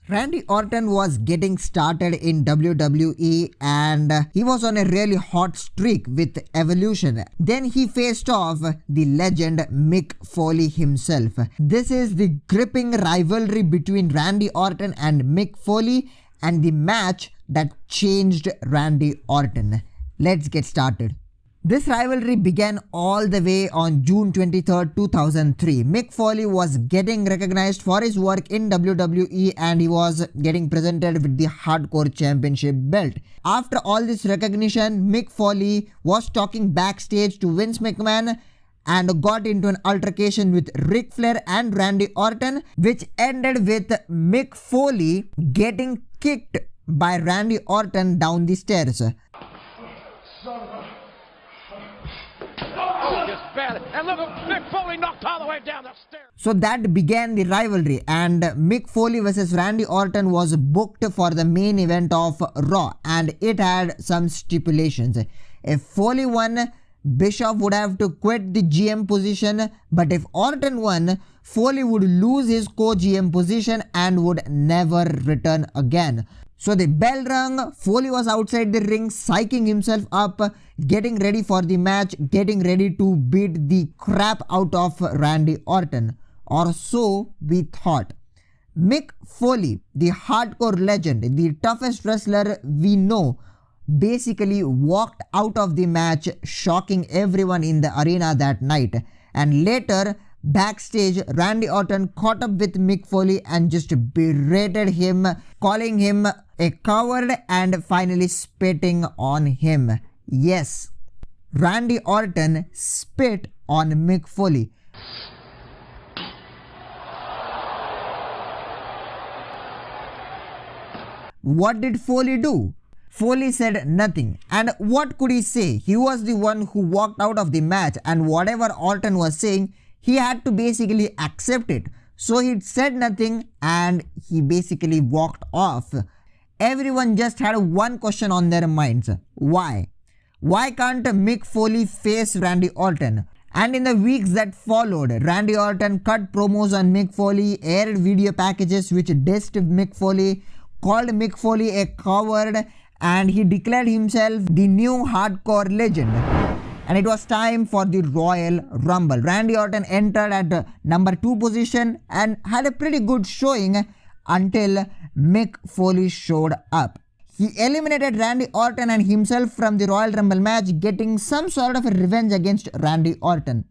Randy Orton was getting started in WWE and he was on a really hot streak with Evolution. Then he faced off the legend Mick Foley himself. This is the gripping rivalry between Randy Orton and Mick Foley and the match that changed Randy Orton. Let's get started. This rivalry began all the way on June 23, 2003. Mick Foley was getting recognized for his work in WWE and he was getting presented with the Hardcore Championship belt. After all this recognition, Mick Foley was talking backstage to Vince McMahon and got into an altercation with Ric Flair and Randy Orton, which ended with Mick Foley getting kicked by Randy Orton down the stairs. And look, Mick Foley knocked all the way down the stairs. So that began the rivalry, and Mick Foley versus Randy Orton was booked for the main event of Raw, and it had some stipulations. If Foley won, Bischoff would have to quit the GM position, but if Orton won, Foley would lose his co-GM position and would never return again. So the bell rang, Foley was outside the ring psyching himself up, getting ready for the match, getting ready to beat the crap out of Randy Orton. Or so we thought. Mick Foley, the hardcore legend, the toughest wrestler we know, basically walked out of the match, shocking everyone in the arena that night. And later, backstage, Randy Orton caught up with Mick Foley and just berated him, calling him a coward and finally spitting on him. Yes, Randy Orton spit on Mick Foley. What did Foley do? Foley said nothing. And what could he say? He was the one who walked out of the match, and whatever Orton was saying, he had to basically accept it. So he said nothing and he basically walked off. Everyone just had one question on their minds. Why? Why can't Mick Foley face Randy Orton? And in the weeks that followed, Randy Orton cut promos on Mick Foley, aired video packages which dissed Mick Foley, called Mick Foley a coward, and he declared himself the new hardcore legend. And it was time for the Royal Rumble. Randy Orton entered at number 2 position and had a pretty good showing until Mick Foley showed up. He eliminated Randy Orton and himself from the Royal Rumble match, getting some sort of a revenge against Randy Orton.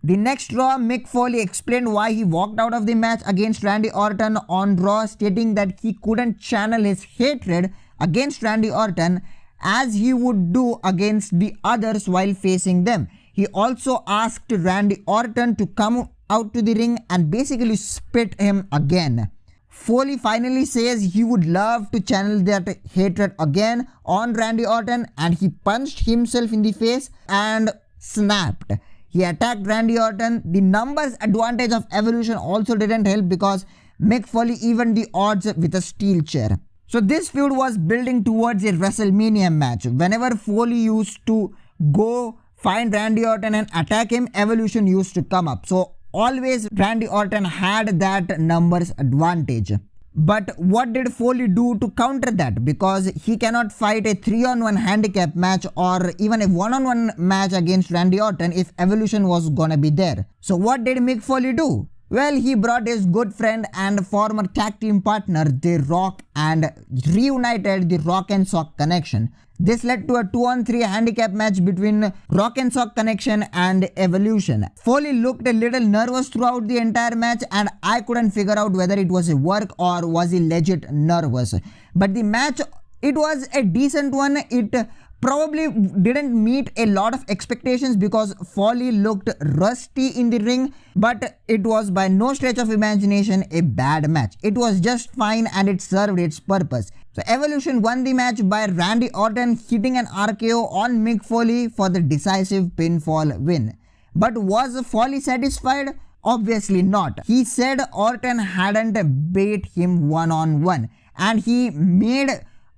The next Raw, Mick Foley explained why he walked out of the match against Randy Orton on Raw, stating that he couldn't channel his hatred against Randy Orton as he would do against the others while facing them. He also asked Randy Orton to come out to the ring and basically spit him again. Foley finally says he would love to channel that hatred again on Randy Orton, and he punched himself in the face and snapped. He attacked Randy Orton. The numbers advantage of Evolution also didn't help because Mick Foley evened the odds with a steel chair. So this feud was building towards a WrestleMania match. Whenever Foley used to go find Randy Orton and attack him, Evolution used to come up. So always Randy Orton had that numbers advantage. But what did Foley do to counter that? Because he cannot fight a 3-on-1 handicap match or even a 1-on-1 match against Randy Orton if Evolution was gonna be there. So what did Mick Foley do? Well, he brought his good friend and former tag team partner, The Rock, and reunited the Rock and Sock Connection. This led to a 2-on-3 handicap match between Rock and Sock Connection and Evolution. Foley looked a little nervous throughout the entire match, and I couldn't figure out whether it was a work or was he legit nervous. But the match, it was a decent one. It probably didn't meet a lot of expectations because Foley looked rusty in the ring, but it was by no stretch of imagination a bad match. It was just fine and it served its purpose. So Evolution won the match by Randy Orton hitting an RKO on Mick Foley for the decisive pinfall win. But was Foley satisfied? Obviously not. He said Orton hadn't beat him one-on-one, and he made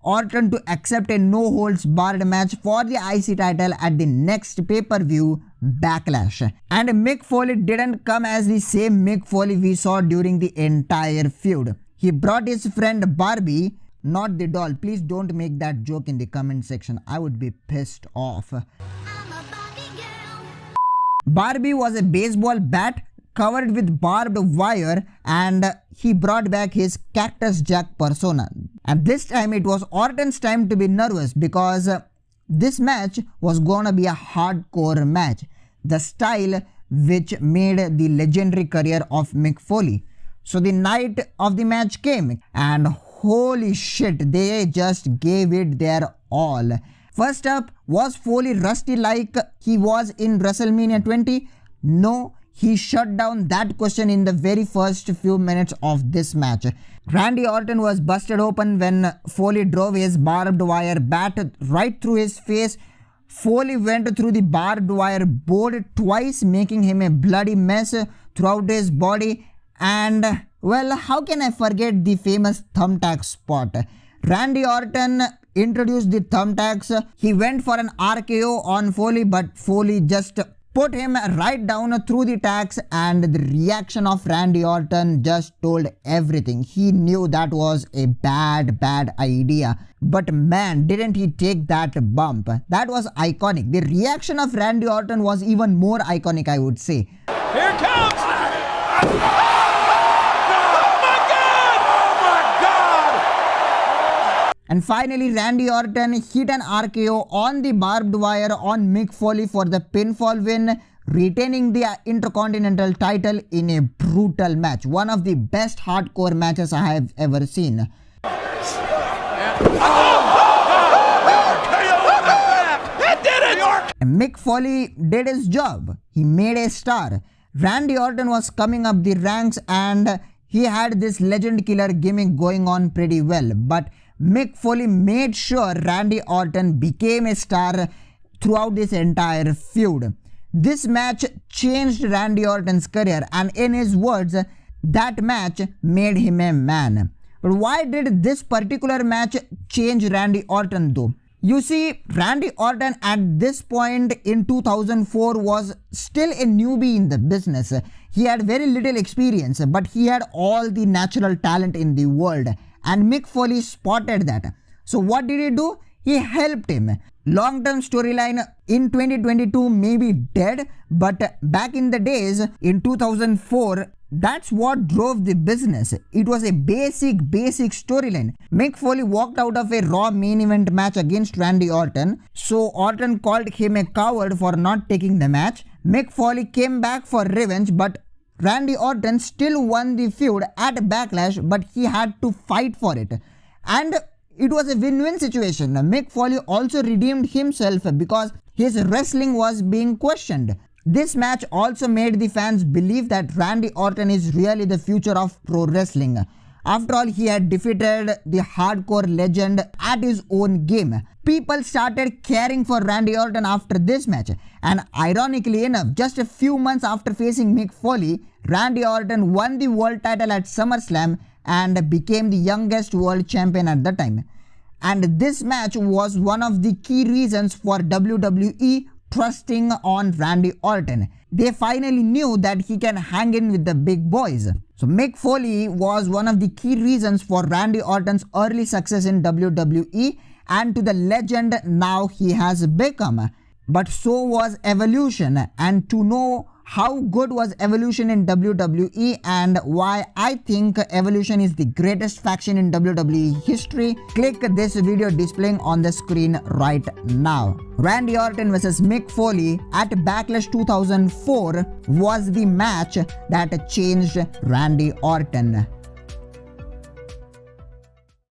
Orton to accept a no-holds-barred match for the IC title at the next pay-per-view, Backlash. And Mick Foley didn't come as the same Mick Foley we saw during the entire feud. He brought his friend Barbie, not the doll. Please don't make that joke in the comment section. I would be pissed off. Barbie was a baseball bat covered with barbed wire, and he brought back his Cactus Jack persona. And this time it was Orton's time to be nervous because this match was gonna be a hardcore match. The style which made the legendary career of Mick Foley. So the night of the match came and holy shit, they just gave it their all. First up, was Foley rusty like he was in WrestleMania 20? No, he shut down that question in the very first few minutes of this match. Randy Orton was busted open when Foley drove his barbed wire bat right through his face. Foley went through the barbed wire board twice, making him a bloody mess throughout his body. And well, how can I forget the famous thumbtack spot? Randy Orton introduced the thumbtacks. He went for an RKO on Foley, but Foley just put him right down through the tacks, and the reaction of Randy Orton just told everything. He knew that was a bad idea. But man, didn't he take that bump. That was iconic. The reaction of Randy Orton was even more iconic, I would say. Here comes! And finally, Randy Orton hit an RKO on the barbed wire on Mick Foley for the pinfall win, retaining the Intercontinental title in a brutal match. One of the best hardcore matches I have ever seen. And Mick Foley did his job. He made a star. Randy Orton was coming up the ranks and he had this legend killer gimmick going on pretty well. But Mick Foley made sure Randy Orton became a star throughout this entire feud. This match changed Randy Orton's career, and in his words, that match made him a man. But why did this particular match change Randy Orton though? You see, Randy Orton at this point in 2004 was still a newbie in the business. He had very little experience, but he had all the natural talent in the world. And Mick Foley spotted that. So what did he do? He helped him. Long-term storyline in 2022 may be dead, but back in the days in 2004, that's what drove the business. It was a basic storyline. Mick Foley walked out of a Raw main event match against Randy Orton. So Orton called him a coward for not taking the match. Mick Foley came back for revenge, but Randy Orton still won the feud at Backlash, but he had to fight for it. And it was a win-win situation. Mick Foley also redeemed himself because his wrestling was being questioned. This match also made the fans believe that Randy Orton is really the future of pro wrestling. After all, he had defeated the hardcore legend at his own game. People started caring for Randy Orton after this match. And ironically enough, just a few months after facing Mick Foley, Randy Orton won the world title at SummerSlam and became the youngest world champion at the time. And this match was one of the key reasons for WWE trusting on Randy Orton. They finally knew that he can hang in with the big boys. So Mick Foley was one of the key reasons for Randy Orton's early success in WWE and to the legend now he has become. But so was Evolution, and to know how good was Evolution in WWE and why I think Evolution is the greatest faction in WWE history, click this video displaying on the screen right now. Randy Orton vs Mick Foley at Backlash 2004 was the match that changed Randy Orton.